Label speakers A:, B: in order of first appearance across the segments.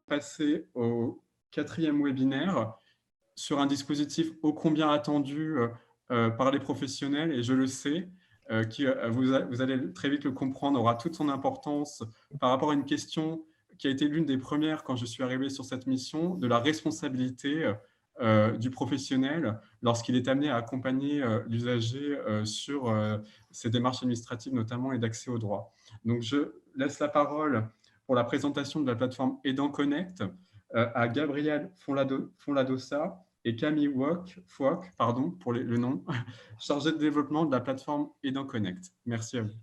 A: Passer au quatrième webinaire sur un dispositif ô combien attendu par les professionnels, et je le sais, qui, vous allez très vite le comprendre, aura toute son importance par rapport à une question qui a été l'une des premières quand je suis arrivé sur cette mission, de la responsabilité du professionnel lorsqu'il est amené à accompagner l'usager sur ses démarches administratives notamment et d'accès aux droits. Donc je laisse la parole pour la présentation de la plateforme Aidant Connect à Gabriel Fonladosa et Camille Fouac, pardon pour le nom, chargée de développement de la plateforme Aidant Connect. Merci à vous.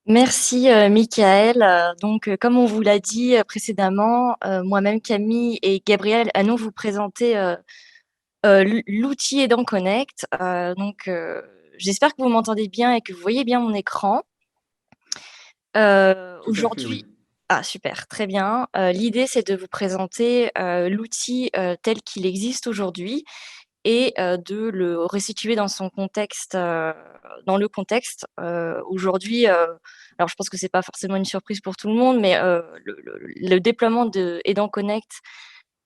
B: Merci Michael. Comme on vous l'a dit précédemment, moi-même Camille et Gabriel allons vous présenter l'outil Aidant Connect. J'espère que vous m'entendez bien et que vous voyez bien mon écran.
A: Tout à fait,
B: Aujourd'hui,
A: oui.
B: ah super, très bien. L'idée c'est de vous présenter l'outil tel qu'il existe aujourd'hui et de le resituer dans son contexte, dans le contexte. Aujourd'hui, alors je pense que c'est pas forcément une surprise pour tout le monde, mais le déploiement de Aidant Connect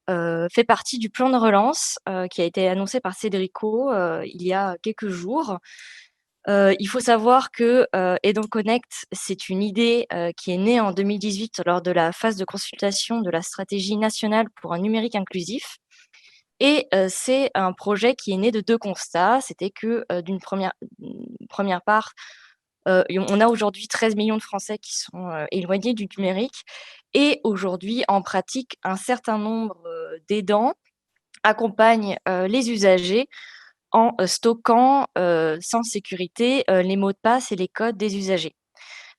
B: fait partie du plan de relance qui a été annoncé par Cédrico il y a quelques jours. Il faut savoir que Aidant Connect, c'est une idée qui est née en 2018 lors de la phase de consultation de la stratégie nationale pour un numérique inclusif. Et c'est un projet qui est né de 2 constats. C'était que, d'une première part, on a aujourd'hui 13 millions de Français qui sont éloignés du numérique et aujourd'hui, en pratique, un certain nombre d'aidants accompagnent les usagers en stockant sans sécurité les mots de passe et les codes des usagers.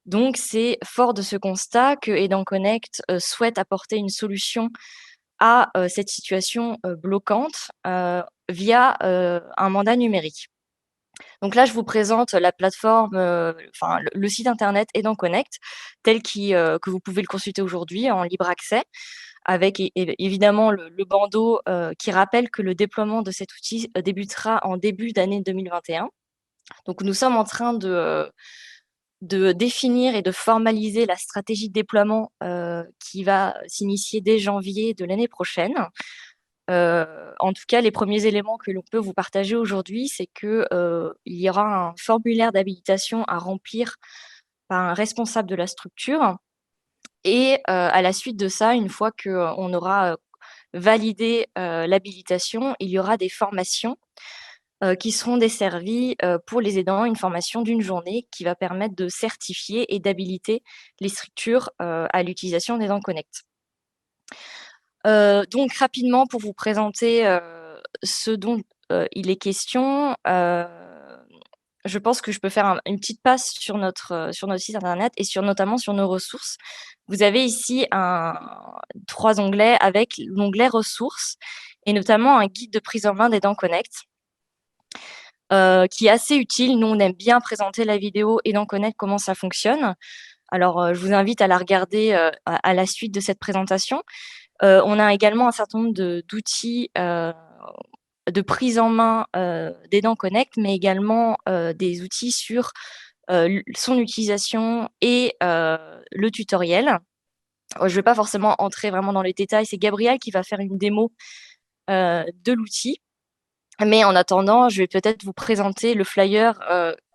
B: Donc c'est fort de ce constat que Aidant Connect souhaite apporter une solution à cette situation bloquante via un mandat numérique. Donc là, je vous présente la plateforme, enfin le site internet Aidant Connect, tel que vous pouvez le consulter aujourd'hui en libre accès, avec évidemment le bandeau qui rappelle que le déploiement de cet outil débutera en début d'année 2021. Donc nous sommes en train de définir et de formaliser la stratégie de déploiement qui va s'initier dès janvier de l'année prochaine. En tout cas, les premiers éléments que l'on peut vous partager aujourd'hui, c'est que, il y aura un formulaire d'habilitation à remplir par un responsable de la structure et à la suite de ça, une fois qu'on aura validé l'habilitation, il y aura des formations qui seront desservies pour les aidants, une formation d'une journée qui va permettre de certifier et d'habiliter les structures à l'utilisation d'Aidant Connect. Donc rapidement pour vous présenter ce dont il est question, je pense que je peux faire une petite passe sur notre site internet et notamment sur nos ressources. Vous avez ici 3 onglets avec l'onglet ressources et notamment un guide de prise en main d'Aidant Connect, qui est assez utile. Nous, on aime bien présenter la vidéo Aidant Connect, comment ça fonctionne. Alors, je vous invite à la regarder à la suite de cette présentation. On a également un certain nombre d'outils de prise en main d'Aidant Connect, mais également des outils sur son utilisation et le tutoriel. Je ne vais pas forcément entrer vraiment dans les détails, c'est Gabriel qui va faire une démo de l'outil. Mais en attendant, je vais peut-être vous présenter le flyer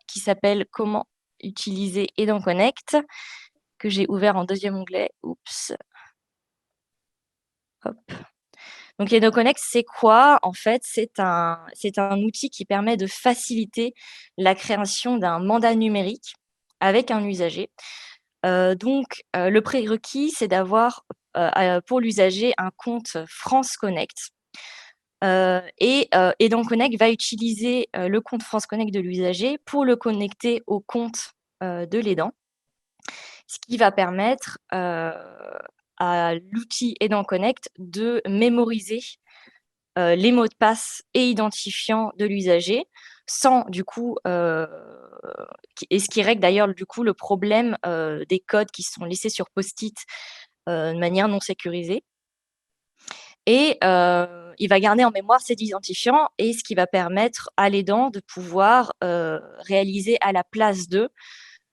B: qui s'appelle « Comment utiliser Aidant Connect » que j'ai ouvert en deuxième onglet. Oups. Hop. Donc Aidant Connect, c'est quoi? En fait, c'est un outil qui permet de faciliter la création d'un mandat numérique avec un usager. Le prérequis, c'est d'avoir pour l'usager un compte France Connect. Aidant Connect va utiliser le compte France Connect de l'usager pour le connecter au compte de l'aidant, ce qui va permettre à l'outil Aidant Connect de mémoriser les mots de passe et identifiants de l'usager sans du coup, ce qui règle d'ailleurs du coup le problème des codes qui sont laissés sur post-it de manière non sécurisée. Et il va garder en mémoire cet identifiant et ce qui va permettre à l'aidant de pouvoir réaliser à la place d'eux,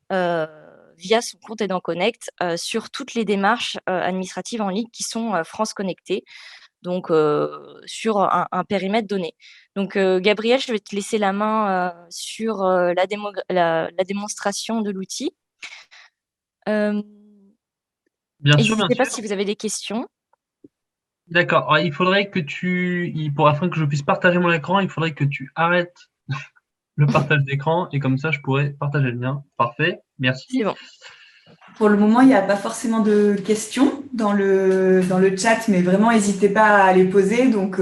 B: via son compte Aidant Connect, sur toutes les démarches administratives en ligne qui sont France Connectée, donc sur un périmètre donné. Donc Gabriel, je vais te laisser la main sur la démonstration de l'outil.
C: Bien sûr, bien
B: N'hésitez pas
C: sûr.
B: si vous avez des questions.
C: D'accord. Alors, il faudrait que afin que je puisse partager mon écran, il faudrait que tu arrêtes le partage d'écran et comme ça, je pourrais partager le mien. Parfait. Merci.
B: C'est bon.
D: Pour le moment, il n'y a pas forcément de questions dans le chat, mais vraiment, n'hésitez pas à les poser. Donc,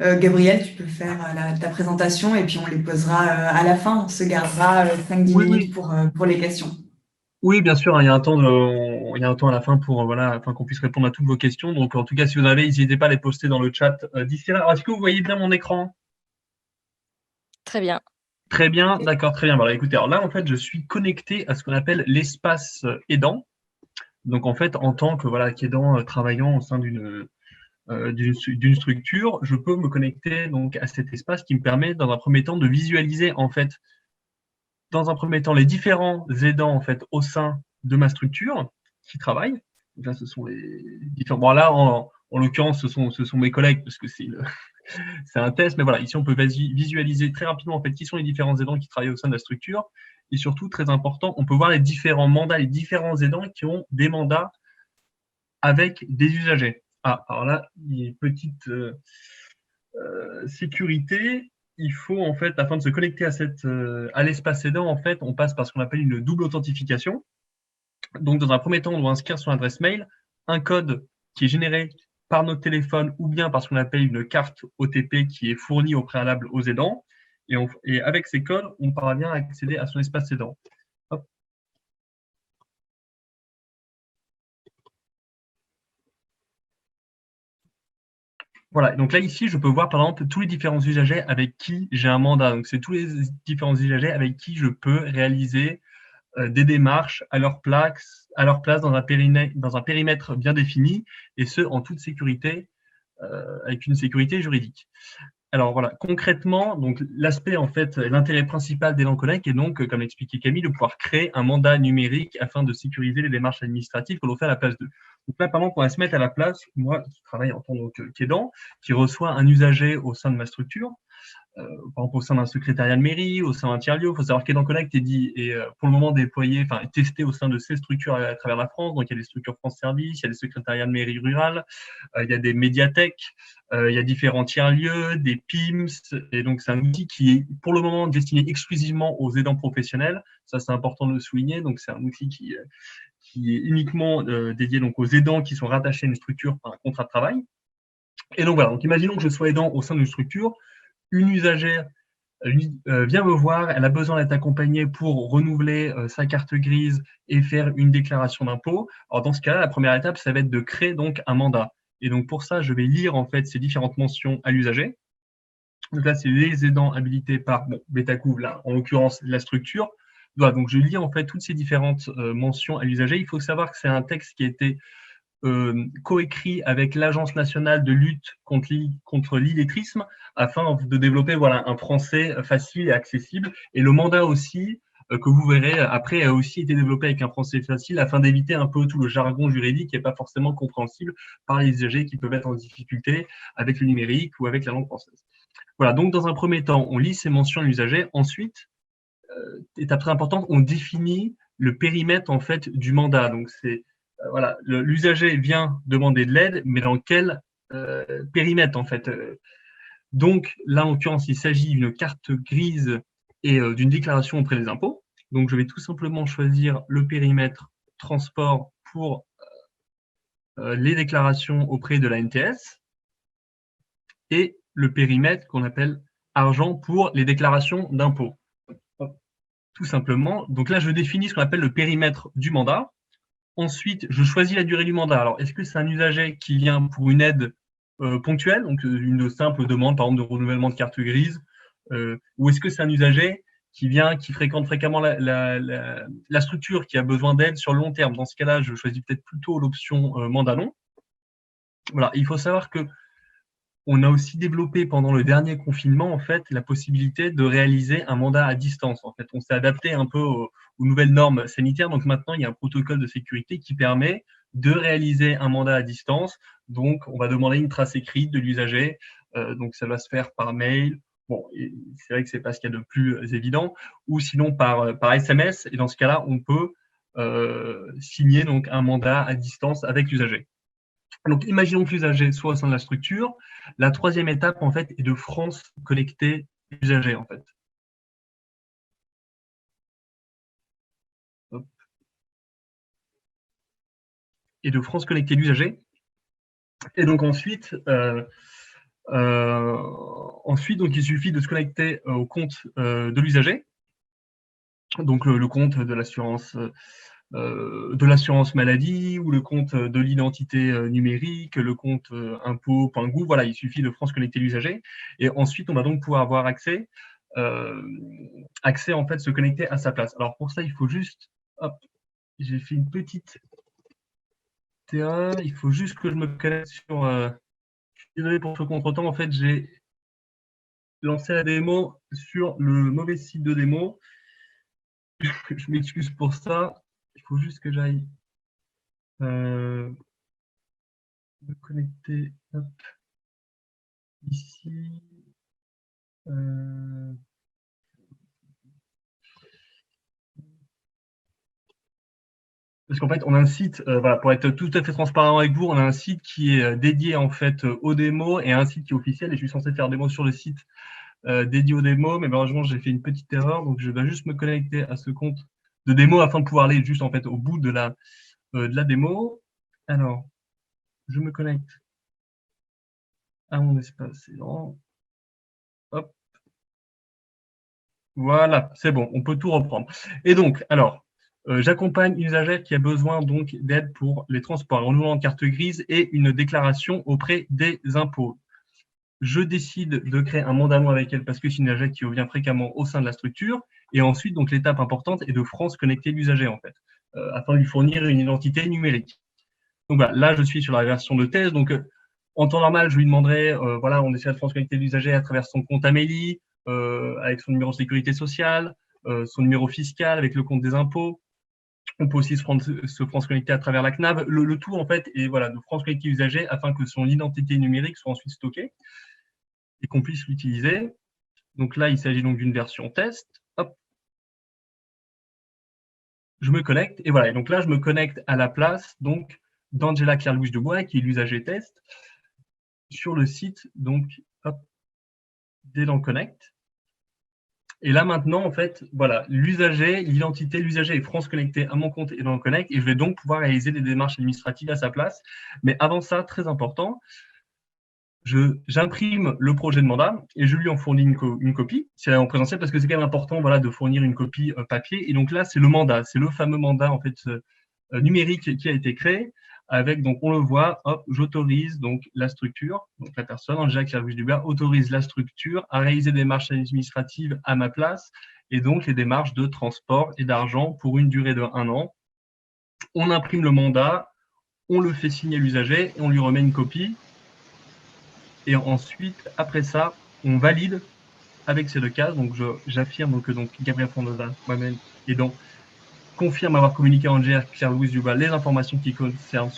D: Gabriel, tu peux faire ta présentation et puis on les posera à la fin. On se gardera 5-10
C: Oui,
D: minutes
C: oui.
D: pour les questions.
C: Oui, bien sûr, hein, il y a un temps, il y a un temps à la fin pour afin qu'on puisse répondre à toutes vos questions. Donc, en tout cas, si vous en avez, n'hésitez pas à les poster dans le chat d'ici là. Alors, est-ce que vous voyez bien mon écran?
B: Très bien.
C: Très bien, d'accord, très bien. Voilà, écoutez, alors là, en fait, je suis connecté à ce qu'on appelle l'espace aidant. Donc, en fait, en tant que qu'aidant travaillant au sein d'une structure, je peux me connecter donc à cet espace qui me permet, dans un premier temps, de visualiser en fait, dans un premier temps, les différents aidants en fait au sein de ma structure qui travaillent. Donc là, ce sont les différents. Bon, là, en l'occurrence, ce sont mes collègues parce que c'est un test, mais voilà, ici on peut visualiser très rapidement en fait qui sont les différents aidants qui travaillent au sein de la structure. Et surtout, très important, on peut voir les différents mandats, les différents aidants qui ont des mandats avec des usagers. Ah, alors là, il y a une petite sécurité. Il faut en fait, afin de se connecter à l'espace aidant, en fait, on passe par ce qu'on appelle une double authentification. Donc, dans un premier temps, on doit inscrire son adresse mail, un code qui est généré par notre téléphone ou bien par ce qu'on appelle une carte OTP qui est fournie au préalable aux aidants. Et avec ces codes, on parvient à accéder à son espace aidant. Hop. Voilà, donc là, ici, je peux voir, par exemple, tous les différents usagers avec qui j'ai un mandat. Donc, c'est tous les différents usagers avec qui je peux réaliser des démarches à leur place dans un périmètre bien défini, et ce, en toute sécurité, avec une sécurité juridique. Alors voilà, concrètement, donc l'aspect en fait, l'intérêt principal d'Aidant Connect est donc, comme l'expliquait Camille, de pouvoir créer un mandat numérique afin de sécuriser les démarches administratives que l'on fait à la place d'eux. Donc là, par exemple, on va se mettre à la place, moi qui travaille en tant qu'aidant, qui reçoit un usager au sein de ma structure, par exemple au sein d'un secrétariat de mairie, au sein d'un tiers-lieu. Il faut savoir qu'Aidant Connect est pour le moment déployé, enfin testé au sein de 16 structures à travers la France. Donc il y a des structures France Service, il y a des secrétariats de mairie rurales, il y a des médiathèques, il y a différents tiers-lieux, des PIMS. Et donc c'est un outil qui est pour le moment destiné exclusivement aux aidants professionnels. Ça c'est important de le souligner. Donc c'est un outil qui est uniquement dédié donc aux aidants qui sont rattachés à une structure par un contrat de travail. Et donc voilà, donc imaginons que je sois aidant au sein d'une structure. Une usagère vient me voir, elle a besoin d'être accompagnée pour renouveler sa carte grise et faire une déclaration d'impôt. Alors dans ce cas-là, la première étape, ça va être de créer donc un mandat. Et donc pour ça, je vais lire en fait ces différentes mentions à l'usager. Donc là, c'est les aidants habilités par Betacouv, là, en l'occurrence la structure. Voilà, donc je lis en fait toutes ces différentes mentions à l'usager. Il faut savoir que c'est un texte qui a été coécrit avec l'Agence nationale de lutte contre l'illettrisme afin de développer un français facile et accessible. Et le mandat aussi, que vous verrez après, a aussi été développé avec un français facile afin d'éviter un peu tout le jargon juridique qui n'est pas forcément compréhensible par les usagers qui peuvent être en difficulté avec le numérique ou avec la langue française. Voilà, donc dans un premier temps, on lit ces mentions à l'usager. Ensuite, étape très importante, on définit le périmètre en fait du mandat. Donc c'est voilà, l'usager vient demander de l'aide, mais dans quel périmètre en fait. Donc là, en l'occurrence, il s'agit d'une carte grise et d'une déclaration auprès des impôts. Donc je vais tout simplement choisir le périmètre transport pour les déclarations auprès de la NTS et le périmètre qu'on appelle argent pour les déclarations d'impôts. Tout simplement. Donc là, je définis ce qu'on appelle le périmètre du mandat. Ensuite, je choisis la durée du mandat. Alors, est-ce que c'est un usager qui vient pour une aide ponctuelle, donc une simple demande, par exemple, de renouvellement de carte grise, ou est-ce que c'est un usager qui fréquente fréquemment la structure, qui a besoin d'aide sur le long terme? Dans ce cas-là, je choisis peut-être plutôt l'option mandat long. Voilà, il faut savoir que on a aussi développé pendant le dernier confinement, en fait, la possibilité de réaliser un mandat à distance. En fait, on s'est adapté un peu aux nouvelles normes sanitaires. Donc maintenant, il y a un protocole de sécurité qui permet de réaliser un mandat à distance. Donc, on va demander une trace écrite de l'usager. Donc, ça va se faire par mail. Bon, c'est vrai que c'est pas ce qu'il y a de plus évident. Ou sinon par SMS. Et dans ce cas-là, on peut signer donc un mandat à distance avec l'usager. Donc, imaginons que l'usager soit au sein de la structure. La troisième étape, en fait, est de France connecter l'usager, en fait. Hop. Et de France connecter l'usager. Et donc ensuite, donc, il suffit de se connecter au compte de l'usager. Donc, le compte de l'assurance maladie ou le compte de l'identité numérique, le compte impôt.gouv. Voilà, il suffit de France connecter l'usager. Et ensuite, on va donc pouvoir avoir accès en fait, se connecter à sa place. Alors pour ça, il faut juste, hop, j'ai fait une petite erreur. Il faut juste que je me connecte sur. Je suis désolé pour ce contretemps. En fait, j'ai lancé la démo sur le mauvais site de démo. Je m'excuse pour ça. Il faut juste que j'aille me connecter hop, ici. Parce qu'en fait, on a un site, voilà, pour être tout à fait transparent avec vous, on a un site qui est dédié en fait aux démos et un site qui est officiel. Et je suis censé faire des démos sur le site dédié aux démos, mais malheureusement, j'ai fait une petite erreur. Donc, je dois juste me connecter à ce compte de démo afin de pouvoir aller juste en fait au bout de la démo. Alors, je me connecte à mon espace aidant. Hop. Voilà, c'est bon, on peut tout reprendre. Et donc, alors, j'accompagne une usagère qui a besoin donc d'aide pour les transports, un renouvellement de carte grise et une déclaration auprès des impôts. Je décide de créer un mandat avec elle parce que c'est une usagère qui revient fréquemment au sein de la structure. Et ensuite, donc l'étape importante est de France connecter l'usager en fait, afin de lui fournir une identité numérique. Donc voilà, là je suis sur la version de test. Donc en temps normal, je lui demanderai, voilà, on essaie de France connecter l'usager à travers son compte Amélie, avec son numéro de sécurité sociale, son numéro fiscal avec le compte des impôts. On peut aussi se France connecter à travers la CNAV. Le tout, en fait, est voilà, de France connecter l'usager afin que son identité numérique soit ensuite stockée et qu'on puisse l'utiliser. Donc là, il s'agit donc d'une version test. Hop. Je me connecte et voilà. Et donc là, je me connecte à la place donc d'Angela Claire-Louise Dubois, qui est l'usager test, sur le site donc hop, d'Elan Connect. Et là maintenant, en fait, voilà, l'usager, l'identité, l'usager est France connecté à mon compte Elan Connect et je vais donc pouvoir réaliser des démarches administratives à sa place. Mais avant ça, très important, j'imprime le projet de mandat et je lui en fournis une copie. C'est en présentiel parce que c'est quand même important, voilà, de fournir une copie papier. Et donc là, c'est le mandat, c'est le fameux mandat en fait numérique qui a été créé. Avec, donc, on le voit, hop, j'autorise donc la structure, donc la personne, Angela Claire-Louise Dubois, autorise la structure à réaliser des démarches administratives à ma place et donc les démarches de transport et d'argent pour une durée de 1 an. On imprime le mandat, on le fait signer à l'usager et on lui remet une copie. Et ensuite, après ça, on valide avec ces 2 cases. Donc, j'affirme que donc, Gabriel Fondosa, moi-même, et donc, confirme avoir communiqué à Angela Claire-Louise Dubois les informations qui concernent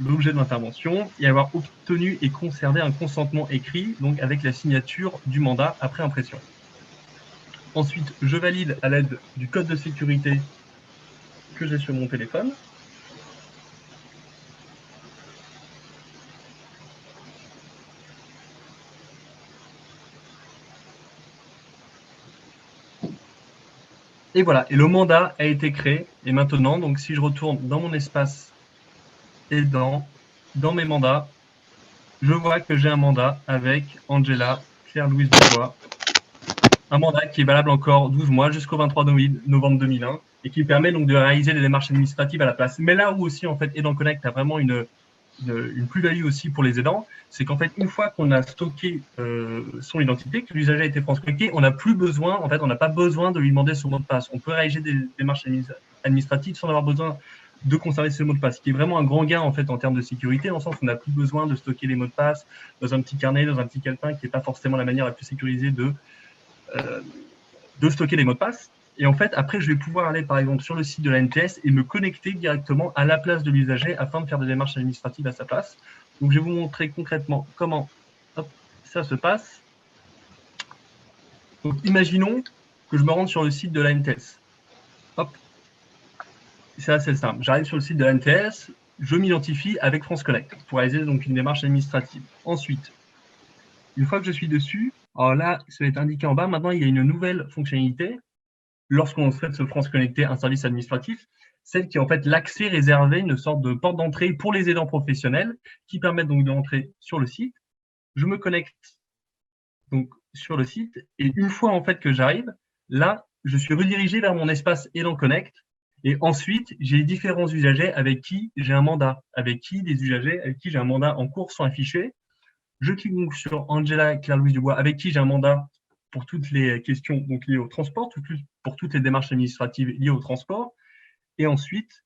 C: l'objet de l'intervention et avoir obtenu et conservé un consentement écrit, donc avec la signature du mandat après impression. Ensuite, je valide à l'aide du code de sécurité que j'ai sur mon téléphone. Et voilà, et le mandat a été créé. Et maintenant, donc si je retourne dans mon espace et dans mes mandats, je vois que j'ai un mandat avec Angela Claire-Louise Dubois. Un mandat qui est valable encore 12 mois jusqu'au 23 novembre 2001 et qui permet donc de réaliser des démarches administratives à la place. Mais là où aussi, en fait, Aidant Connect a vraiment une plus-value aussi pour les aidants, c'est qu'en fait, une fois qu'on a stocké son identité, que l'usager a été France connecté, on n'a plus besoin, en fait, on n'a pas besoin de lui demander son mot de passe. On peut réaliser des démarches administratives sans avoir besoin de conserver ces mots de passe, qui est vraiment un grand gain en fait en termes de sécurité, dans le sens où on n'a plus besoin de stocker les mots de passe dans un petit carnet, dans un petit calepin, qui n'est pas forcément la manière la plus sécurisée de stocker les mots de passe. Et en fait, après, je vais pouvoir aller, par exemple, sur le site de l'ANTS et me connecter directement à la place de l'usager afin de faire des démarches administratives à sa place. Donc, je vais vous montrer concrètement comment ça se passe. Donc, imaginons que je me rende sur le site de l'ANTS. Hop, c'est assez simple. J'arrive sur le site de l'ANTS, je m'identifie avec France Connect pour réaliser donc une démarche administrative. Ensuite, une fois que je suis dessus, alors là, ça va être indiqué en bas. Maintenant, il y a une nouvelle fonctionnalité. Lorsqu'on souhaite se France connecter à un service administratif, celle qui est en fait l'accès réservé, une sorte de porte d'entrée pour les aidants professionnels qui permettent donc d'entrer sur le site. Je me connecte donc sur le site et une fois en fait que j'arrive, là, je suis redirigé vers mon espace Aidant Connect et ensuite, j'ai différents usagers avec qui j'ai un mandat, avec qui des usagers avec qui j'ai un mandat en cours sont affichés. Je clique donc sur Angela Claire-Louise Dubois, avec qui j'ai un mandat pour toutes les questions donc, liées au transport, pour toutes les démarches administratives liées au transport. Et ensuite,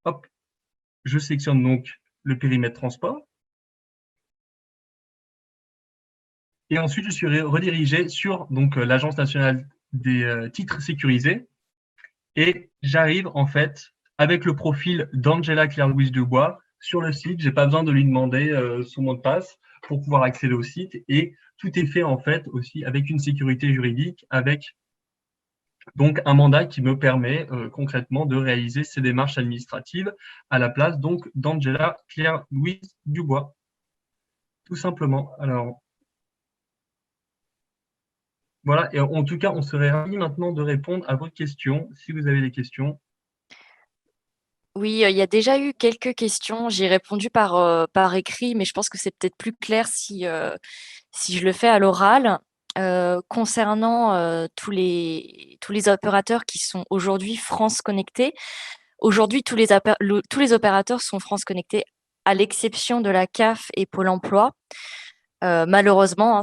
C: hop, je sélectionne donc le périmètre transport. Et ensuite, je suis redirigé sur donc l'Agence nationale des titres sécurisés. Et j'arrive en fait avec le profil d'Angela Claire-Louise Dubois sur le site. Je n'ai pas besoin de lui demander son mot de passe pour pouvoir accéder au site. Et tout est fait en fait aussi avec une sécurité juridique, avec donc un mandat qui me permet concrètement de réaliser ces démarches administratives à la place donc d'Angela Claire-Louise Dubois, tout simplement. Alors voilà, et en tout cas, on serait ravis maintenant de répondre à vos questions, si vous avez des questions.
B: Oui, il y a déjà eu quelques questions. J'ai répondu par écrit, mais je pense que c'est peut-être plus clair si je le fais à l'oral. Concernant tous les opérateurs qui sont aujourd'hui France Connectés. Aujourd'hui, tous les opérateurs sont France Connectés, à l'exception de la CAF et Pôle emploi. Malheureusement, hein,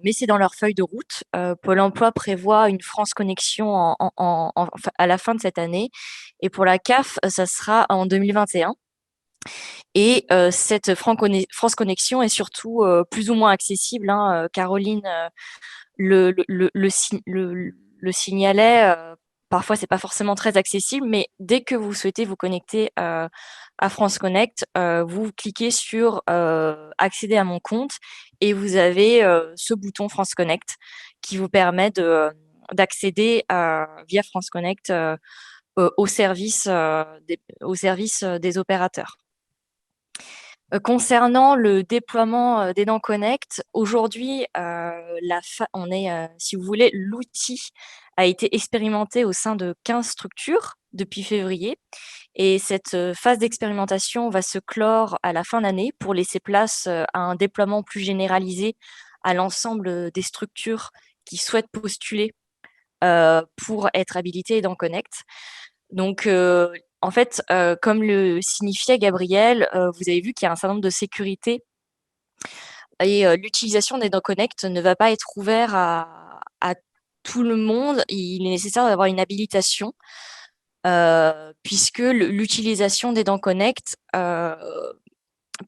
B: mais c'est dans leur feuille de route. Pôle emploi prévoit une France Connexion à la fin de cette année. Et pour la CAF, ça sera en 2021. Et cette France Connexion est surtout plus ou moins accessible, hein. Caroline le signalait. Parfois, c'est pas forcément très accessible, mais dès que vous souhaitez vous connecter à France Connect, vous cliquez sur accéder à mon compte et vous avez ce bouton France Connect qui vous permet d'accéder via France Connect au service des opérateurs. Concernant le déploiement d'Aidant Connect, aujourd'hui, si vous voulez, l'outil a été expérimenté au sein de 15 structures depuis février. Et cette phase d'expérimentation va se clore à la fin d'année pour laisser place à un déploiement plus généralisé à l'ensemble des structures qui souhaitent postuler pour être habilitées Aidant Connect. Donc, en fait, comme le signifiait Gabriel, vous avez vu qu'il y a un certain nombre de sécurités et l'utilisation d'Aidant Connect ne va pas être ouvert à tout le monde. Il est nécessaire d'avoir une habilitation puisque l'utilisation d'Aidant Connect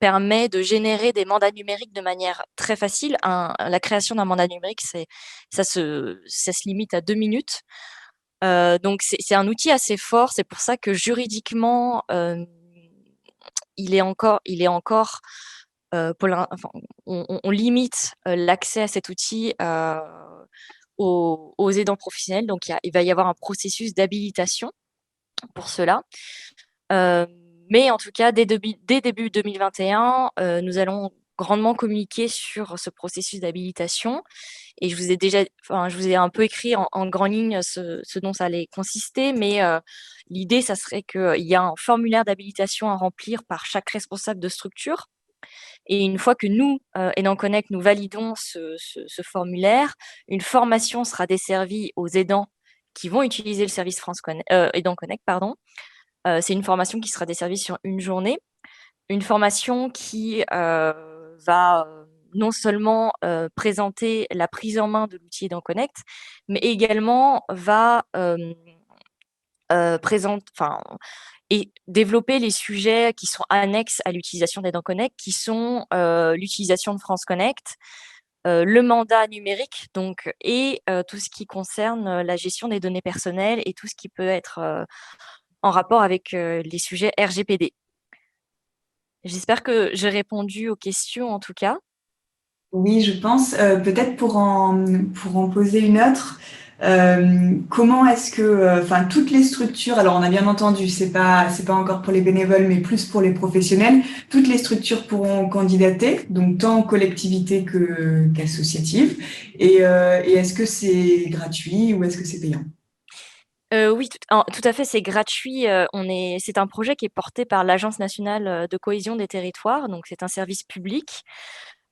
B: permet de générer des mandats numériques de manière très facile. La création d'un mandat numérique, ça se limite à 2 minutes. Donc, c'est un outil assez fort. C'est pour ça que juridiquement, il est encore on limite l'accès à cet outil aux aidants professionnels. Donc, il va y avoir un processus d'habilitation pour cela. Mais en tout cas, dès début 2021, nous allons grandement communiquer sur ce processus d'habilitation. Et je vous ai un peu écrit en grande ligne ce dont ça allait consister, mais l'idée, ça serait qu'il y a un formulaire d'habilitation à remplir par chaque responsable de structure. Et une fois que nous, Aidant Connect, nous validons ce formulaire, une formation sera desservie aux aidants qui vont utiliser le service Aidant Connect, pardon. C'est une formation qui sera desservie sur une journée. Une formation qui va non seulement présenter la prise en main de l'outil Aidant Connect, mais également va et développer les sujets qui sont annexes à l'utilisation d'Aidant Connect, qui sont l'utilisation de France Connect, le mandat numérique, donc, et tout ce qui concerne la gestion des données personnelles et tout ce qui peut être en rapport avec les sujets RGPD. J'espère que j'ai répondu aux questions en tout cas.
D: Oui, je pense. Peut-être pour en poser une autre, comment est-ce que, enfin, toutes les structures, alors on a bien entendu, c'est pas encore pour les bénévoles, mais plus pour les professionnels, toutes les structures pourront candidater, donc tant collectivité qu'associative. Et est-ce que c'est gratuit ou est-ce que c'est payant?
B: Oui, tout à fait, c'est gratuit. C'est un projet qui est porté par l'Agence nationale de cohésion des territoires, donc c'est un service public.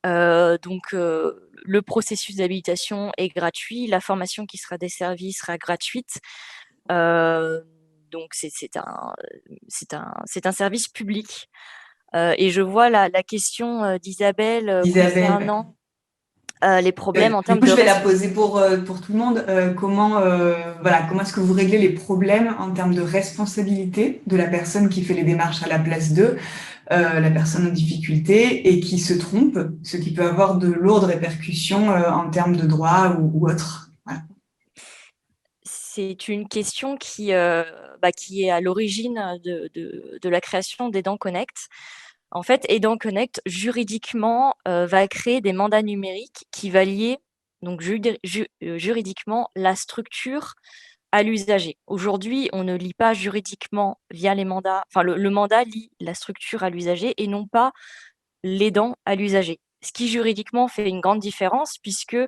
B: Le processus d'habilitation est gratuit, la formation qui sera desservie sera gratuite. Donc c'est un service public. Et je vois la question d'Isabelle
D: Isabelle, ouais.
B: concernant les problèmes en
D: Du
B: termes
D: coup,
B: de
D: je vais la poser pour tout le monde. Comment est-ce que vous réglez les problèmes en termes de responsabilité de la personne qui fait les démarches à la place d'eux, la personne en difficulté et qui se trompe, ce qui peut avoir de lourdes répercussions en termes de droit ou autre. Voilà.
B: C'est une question qui est à l'origine de la création d'Aidant Connect. En fait, Aidant Connect, juridiquement, va créer des mandats numériques qui va lier donc juridiquement la structure à l'usager. Aujourd'hui, on ne lie pas juridiquement via les mandats, enfin le mandat lie la structure à l'usager et non pas l'aidant à l'usager. Ce qui juridiquement fait une grande différence puisque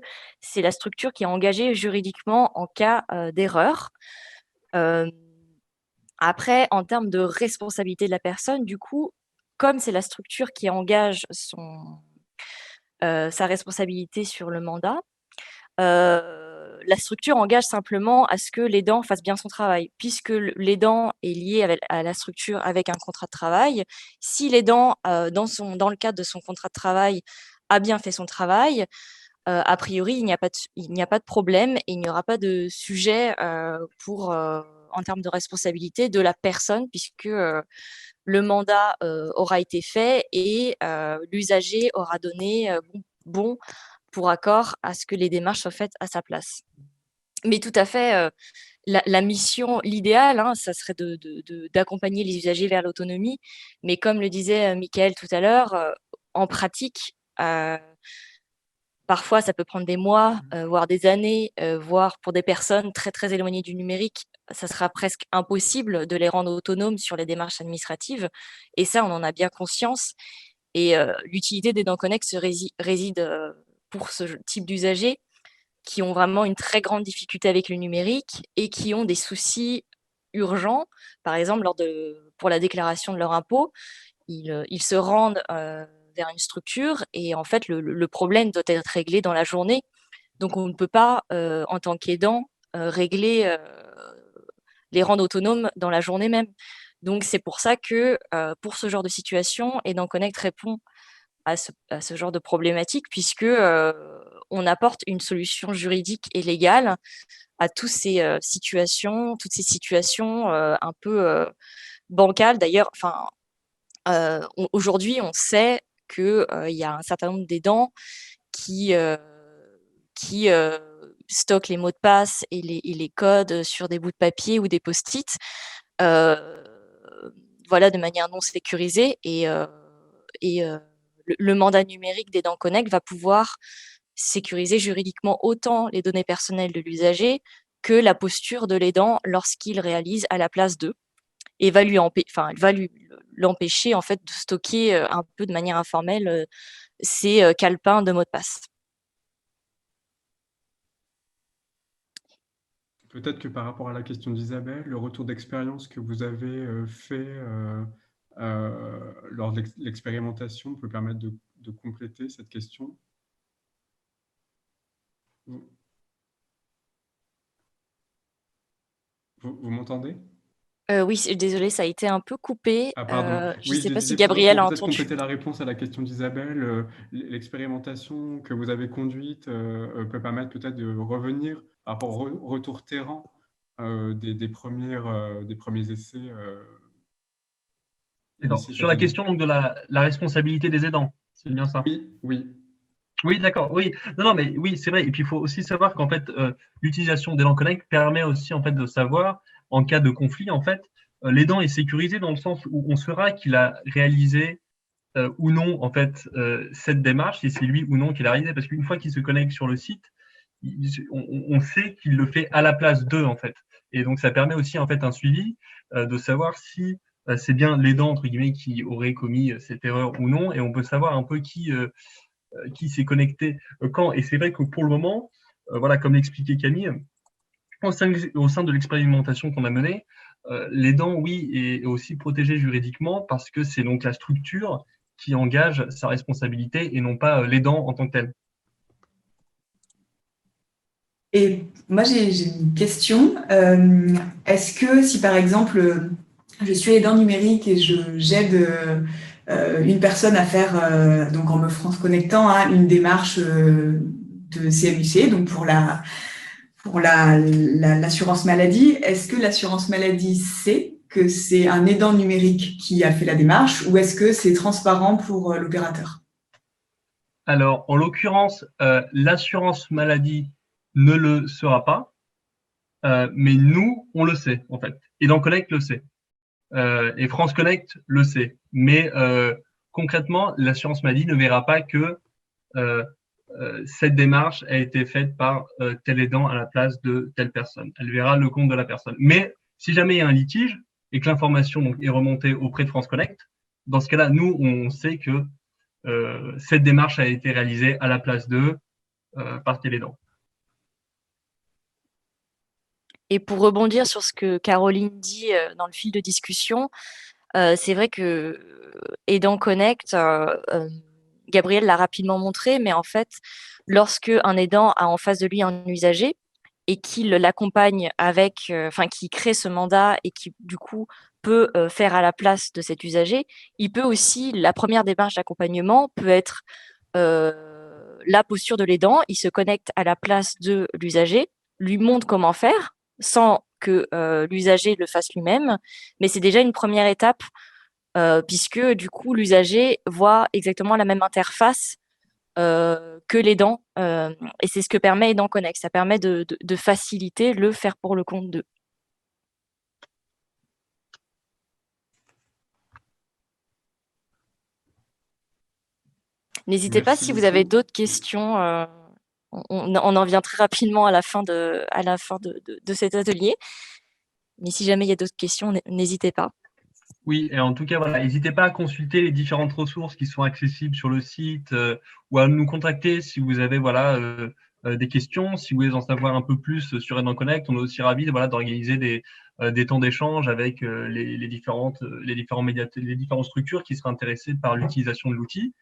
B: c'est la structure qui est engagée juridiquement en cas d'erreur. Euh, Après, en termes de responsabilité de la personne, du coup, comme c'est la structure qui engage sa responsabilité sur le mandat, la structure engage simplement à ce que l'aidant fasse bien son travail. Puisque l'aidant est lié à la structure avec un contrat de travail, si l'aidant, dans le cadre de son contrat de travail, a bien fait son travail, a priori, il n'y a pas de problème et il n'y aura pas de sujet en termes de responsabilité de la personne, puisque le mandat aura été fait et l'usager aura donné bon pour accord à ce que les démarches soient faites à sa place. Mais tout à fait, la mission, l'idéal, hein, ça serait d'accompagner les usagers vers l'autonomie. Mais comme le disait Mickaël tout à l'heure, en pratique, parfois ça peut prendre des mois, voire des années, voire pour des personnes très très éloignées du numérique, ça sera presque impossible de les rendre autonomes sur les démarches administratives. Et ça, on en a bien conscience. Et l'utilité d'Aidant Connect réside pour ce type d'usagers qui ont vraiment une très grande difficulté avec le numérique et qui ont des soucis urgents. Par exemple, pour la déclaration de leur impôt, ils se rendent vers une structure et en fait, le problème doit être réglé dans la journée. Donc, on ne peut pas, en tant qu'aidant, les rendre autonomes dans la journée même. Donc, c'est pour ça que pour ce genre de situation, Aidant Connect répond à ce genre de problématique, puisque on apporte une solution juridique et légale à toutes ces situations un peu bancales. D'ailleurs, aujourd'hui, on sait qu'il y a un certain nombre d'aidants qui stockent les mots de passe et les codes sur des bouts de papier ou des post-it, voilà, de manière non sécurisée. Et le mandat numérique d'Aidant Connect va pouvoir sécuriser juridiquement autant les données personnelles de l'usager que la posture de l'aidant lorsqu'il réalise à la place d'eux et va l'empêcher en fait de stocker un peu de manière informelle ces calepins de mots de passe.
A: Peut-être que par rapport à la question d'Isabelle, le retour d'expérience que vous avez fait lors de l'expérimentation peut permettre de compléter cette question. Vous m'entendez?
B: Oui, désolée, ça a été un peu coupé.
A: Ah, pardon.
B: Je ne
A: Oui,
B: sais
A: je
B: pas si
A: disais
B: Gabriel
A: pour
B: a
A: peut-être
B: entendu.
A: compléter la réponse à la question d'Isabelle, l'expérimentation que vous avez conduite peut permettre peut-être de revenir par rapport au retour terrain des premiers essais.
C: D'accord.
A: d'ici
C: Sur
A: cette
C: la
A: année.
C: question donc, de la responsabilité des aidants, c'est bien ça?
A: Oui, oui.
C: Oui, d'accord. Oui, non, mais oui, c'est vrai. Et puis, il faut aussi savoir qu'en fait, l'utilisation d'Elan Connect permet aussi en fait de savoir, en cas de conflit, en fait, l'aidant est sécurisé dans le sens où on saura qu'il a réalisé ou non en fait cette démarche, et c'est lui ou non qui l'a réalisé, parce qu'une fois qu'il se connecte sur le site, on sait qu'il le fait à la place d'eux en fait. Et donc, ça permet aussi en fait un suivi de savoir si c'est bien l'aidant entre guillemets qui aurait commis cette erreur ou non, et on peut savoir un peu qui s'est connecté quand. Et c'est vrai que pour le moment, voilà, comme l'expliquait Camille, au sein de l'expérimentation qu'on a menée, l'aidant, oui, est aussi protégé juridiquement parce que c'est donc la structure qui engage sa responsabilité et non pas l'aidant en tant que tel.
D: Et moi, j'ai une question. Est-ce que si par exemple, je suis aidant numérique et j'aide une personne à faire, donc en me France connectant, hein, une démarche de CMUC, donc l'assurance maladie, est-ce que l'assurance maladie sait que c'est un aidant numérique qui a fait la démarche ou est-ce que c'est transparent pour l'opérateur?
C: Alors, en l'occurrence, l'assurance maladie ne le sera pas, mais nous, on le sait, en fait. Et dans Connect le sait. Et France Connect le sait. Mais concrètement, l'assurance maladie ne verra pas que euh, cette démarche a été faite par tel aidant à la place de telle personne. Elle verra le compte de la personne. Mais si jamais il y a un litige et que l'information donc, est remontée auprès de France Connect, dans ce cas-là, nous, on sait que cette démarche a été réalisée à la place d'eux par tel aidant.
B: Et pour rebondir sur ce que Caroline dit dans le fil de discussion, c'est vrai que Aidant Connect, Gabriel l'a rapidement montré, mais en fait, lorsque un aidant a en face de lui un usager et qu'il l'accompagne avec, enfin, qui crée ce mandat et qui, du coup, peut faire à la place de cet usager, il peut aussi, la première démarche d'accompagnement peut être la posture de l'aidant, il se connecte à la place de l'usager, lui montre comment faire sans que l'usager le fasse lui-même, mais c'est déjà une première étape puisque du coup l'usager voit exactement la même interface que l'aidant et c'est ce que permet Aidant Connect, ça permet de faciliter le faire pour le compte d'eux. N'hésitez pas
A: Merci
B: si vous avez
A: beaucoup.
B: d'autres questions. On en vient très rapidement à la fin de cet atelier. Mais si jamais il y a d'autres questions, n'hésitez pas.
C: Oui, et en tout cas, voilà, n'hésitez pas à consulter les différentes ressources qui sont accessibles sur le site ou à nous contacter si vous avez voilà, des questions, si vous voulez en savoir un peu plus sur Aidant Connect. On est aussi ravis voilà, d'organiser des temps d'échange avec les différentes structures qui seraient intéressées par l'utilisation de l'outil.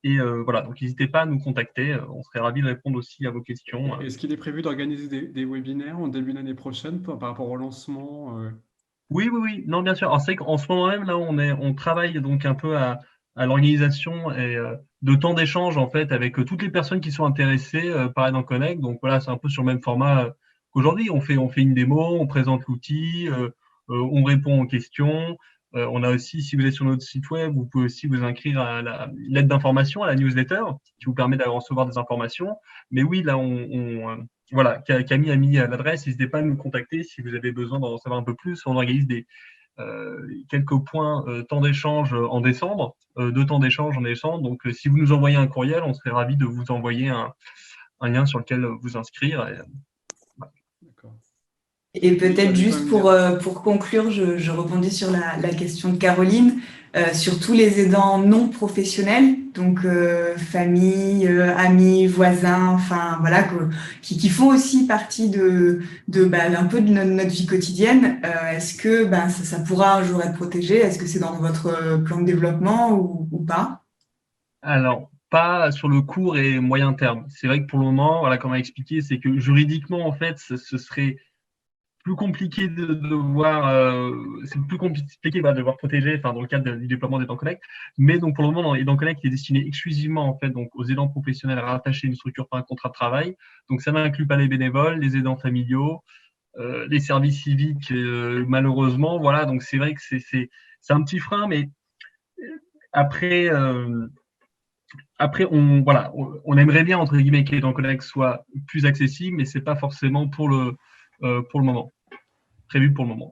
C: Et voilà, donc n'hésitez pas à nous contacter. On serait ravis de répondre aussi à vos questions.
A: Est-ce qu'il est prévu d'organiser des webinaires en début d'année prochaine par rapport au lancement
C: Oui, oui, oui. Non, bien sûr. Alors, c'est vrai qu'en ce moment même, là, on travaille donc un peu à l'organisation et de temps d'échange, en fait, avec toutes les personnes qui sont intéressées par Aidant Connect. Donc, voilà, c'est un peu sur le même format qu'aujourd'hui. On fait une démo, on présente l'outil, on répond aux questions. On a aussi, si vous êtes sur notre site web, vous pouvez aussi vous inscrire à la lettre d'information, à la newsletter, qui vous permet de recevoir des informations. Mais oui, là, voilà, Camille a mis l'adresse. N'hésitez pas à nous contacter si vous avez besoin d'en savoir un peu plus. On organise quelques points temps d'échange en décembre, 2 temps d'échange en décembre. Donc, si vous nous envoyez un courriel, on serait ravis de vous envoyer un lien sur lequel vous inscrire. Et, voilà.
A: D'accord.
D: Et
A: Oui,
D: peut-être
A: j'allais quand
D: juste
A: même dire.
D: pour conclure, je rebondis sur la question de Caroline, sur tous les aidants non professionnels, donc famille, amis, voisins, enfin voilà, qui font aussi partie un peu de notre vie quotidienne. Est-ce que ça pourra un jour être protégé? Est-ce que c'est dans votre plan de développement ou pas?
C: Alors, pas sur le court et moyen terme. C'est vrai que pour le moment, voilà, comme on a expliqué, c'est que juridiquement, en fait, ce serait plus compliqué de voir, c'est plus compliqué voilà, de voir protéger, enfin dans le cadre du déploiement d'Aidant Connect. Mais donc pour le moment, Aidant Connect est destiné exclusivement en fait donc aux aidants professionnels rattachés à une structure par un contrat de travail. Donc ça n'inclut pas les bénévoles, les aidants familiaux, les services civiques, malheureusement. Voilà, donc c'est vrai que c'est un petit frein, mais après, on aimerait bien, entre guillemets, que les Connect soit plus accessible, mais c'est pas forcément pour le moment, prévu pour le moment.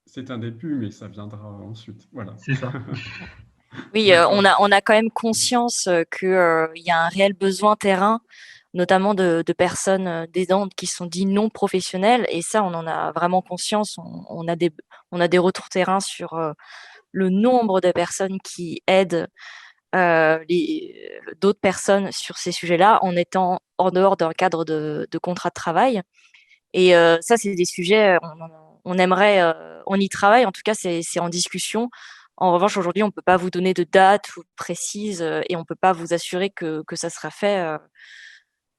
A: C'est un début, mais ça viendra ensuite. Voilà.
C: C'est ça.
B: Oui, on a quand même conscience qu'il y a un réel besoin terrain, notamment de personnes aidantes qui sont dites non professionnelles. Et ça, on en a vraiment conscience. On a des retours terrain sur le nombre de personnes qui aident d'autres personnes sur ces sujets-là en étant en dehors d'un cadre de contrat de travail. Et ça, c'est des sujets, on aimerait, on y travaille, en tout cas, c'est en discussion. En revanche, aujourd'hui, on ne peut pas vous donner de date précise et on ne peut pas vous assurer que ça sera fait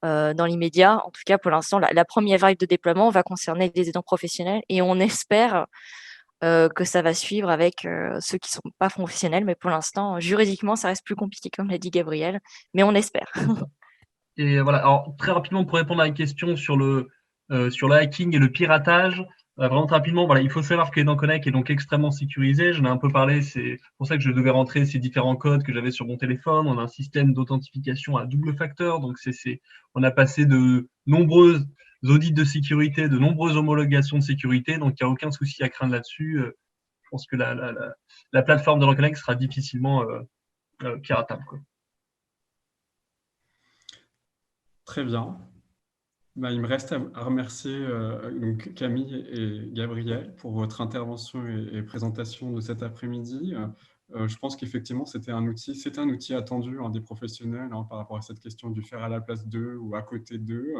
B: dans l'immédiat. En tout cas, pour l'instant, la première vague de déploiement va concerner les aidants professionnels et on espère que ça va suivre avec ceux qui ne sont pas professionnels. Mais pour l'instant, juridiquement, ça reste plus compliqué, comme l'a dit Gabriel, mais on espère.
C: Et voilà. Alors, très rapidement, pour répondre à la question sur le hacking et le piratage, vraiment très rapidement, voilà, il faut savoir que Aidant Connect est donc extrêmement sécurisé. J'en ai un peu parlé, c'est pour ça que je devais rentrer ces différents codes que j'avais sur mon téléphone. On a un système d'authentification à double facteur, donc on a passé de nombreuses audits de sécurité, de nombreuses homologations de sécurité, donc il n'y a aucun souci à craindre là-dessus. Je pense que la plateforme de Reconnect sera difficilement piratable, quoi.
A: Très bien. Bah, il me reste à remercier donc Camille et Gabriel pour votre intervention et présentation de cet après-midi. Je pense qu'effectivement, c'est un outil attendu des professionnels par rapport à cette question du faire à la place d'eux ou à côté d'eux.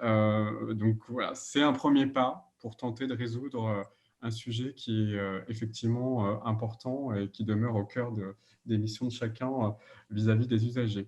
A: Donc voilà, c'est un premier pas pour tenter de résoudre un sujet qui est effectivement important et qui demeure au cœur des missions de chacun vis-à-vis des usagers.